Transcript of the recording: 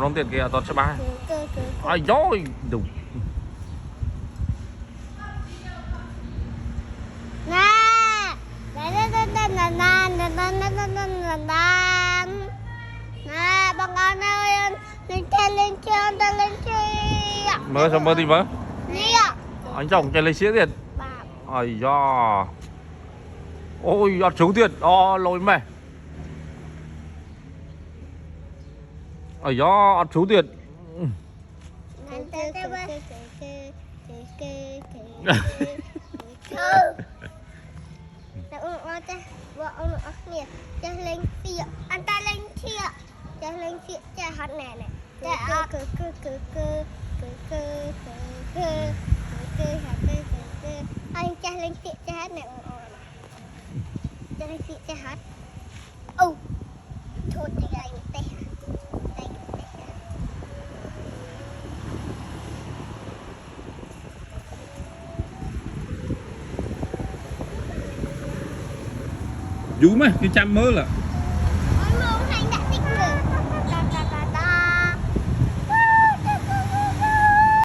Nông tiền kia toàn sẽ ba. Ai dối đủ. Nè, bọn con ơi, lên chơi. Mơ sao mơ đi mơ? Nè. Anh chồng chạy lấy xía tiền. Ai da. Ôi, ăn trúng tiền. Lôi mẹ. Ai da, ăn trúng tiền. Anh ta lên chia chơi hết nè nè anh chơi lên chia chơi hết nè chơi lên chia chơi hết thôi thì anh tay Dú mày, cái chăm mơ là